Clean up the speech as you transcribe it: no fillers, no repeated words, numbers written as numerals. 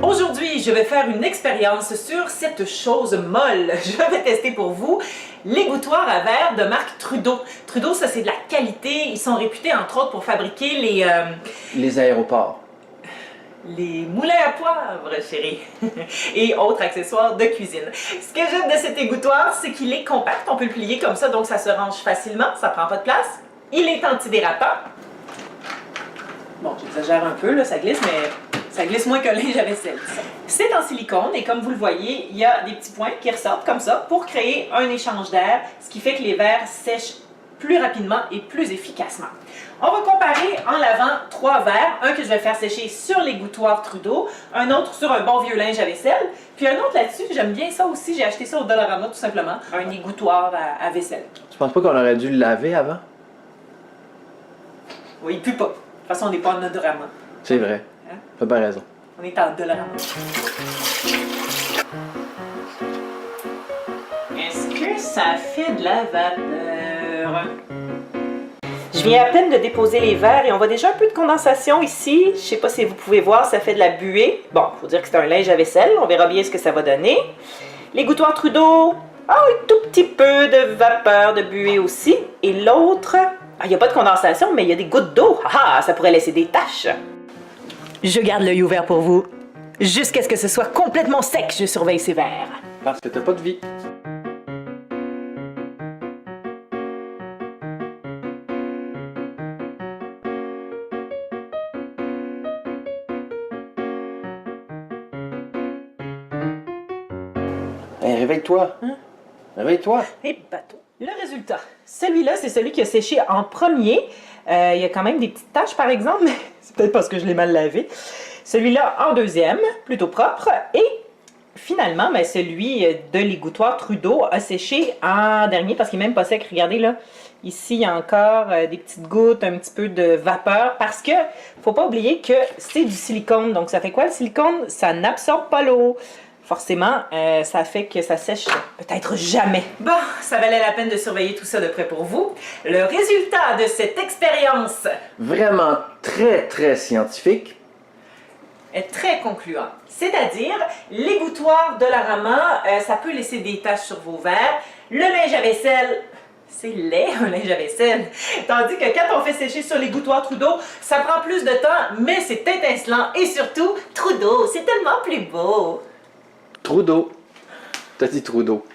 Aujourd'hui, je vais faire une expérience sur cette chose molle. Je vais tester pour vous l'égouttoir à verre de marque Trudeau. Trudeau, ça c'est de la qualité. Ils sont réputés entre autres pour fabriquer les aéroports. Les moulins à poivre, chérie, et autres accessoires de cuisine. Ce que j'aime de cet égouttoir, c'est qu'il est compact. On peut le plier comme ça, donc ça se range facilement. Ça prend pas de place. Il est antidérapant. Bon, j'exagère un peu, là, ça glisse, mais ça glisse moins que le linge à vaisselle. C'est en silicone et comme vous le voyez, il y a des petits points qui ressortent comme ça pour créer un échange d'air, ce qui fait que les verres sèchent plus rapidement et plus efficacement. On va comparer en lavant 3 verres, un que je vais faire sécher sur l'égouttoir Trudeau, un autre sur un bon vieux linge à vaisselle, puis un autre là-dessus, j'aime bien ça aussi, j'ai acheté ça au Dollarama tout simplement, un égouttoir à vaisselle. Tu penses pas qu'on aurait dû le laver avant? Oui, il pue pas. De toute façon, on n'est pas en Dollarama. C'est vrai. Hein? T'as bien raison. On est en Dollarama. Est-ce que ça fait de la vapeur? Je viens à peine de déposer les verres et on voit déjà un peu de condensation ici. Je sais pas si vous pouvez voir, ça fait de la buée. Bon, il faut dire que c'est un linge à vaisselle. On verra bien ce que ça va donner. L'égouttoir Trudeau, un tout petit peu de vapeur, de buée aussi. Et l'autre, il n'y a pas de condensation, mais il y a des gouttes d'eau. Ah, ça pourrait laisser des taches. Je garde l'œil ouvert pour vous. Jusqu'à ce que ce soit complètement sec, je surveille ces verres. Parce que t'as pas de vie. Hey, réveille-toi. Hein? Réveille-toi. Et bateau. Le résultat. Celui-là, c'est celui qui a séché en premier. Il y a quand même des petites taches, par exemple, mais c'est peut-être parce que je l'ai mal lavé. Celui-là en deuxième, plutôt propre. Et finalement, ben, celui de l'égouttoir Trudeau a séché en dernier parce qu'il n'est même pas sec. Regardez là, ici, il y a encore des petites gouttes, un petit peu de vapeur parce que faut pas oublier que c'est du silicone. Donc, ça fait quoi le silicone? Ça n'absorbe pas l'eau. Forcément, ça fait que ça sèche peut-être jamais. Bon, ça valait la peine de surveiller tout ça de près pour vous. Le résultat de cette expérience Vraiment très scientifique. est très concluant. C'est-à-dire, l'égouttoir Dollarama, ça peut laisser des taches sur vos verres. Le linge à vaisselle, c'est laid, un linge à vaisselle. Tandis que quand on fait sécher sur l'égouttoir Trudeau, ça prend plus de temps, mais c'est étincelant. Et surtout, Trudeau, c'est tellement plus beau. Trudeau. T'as dit Trudeau.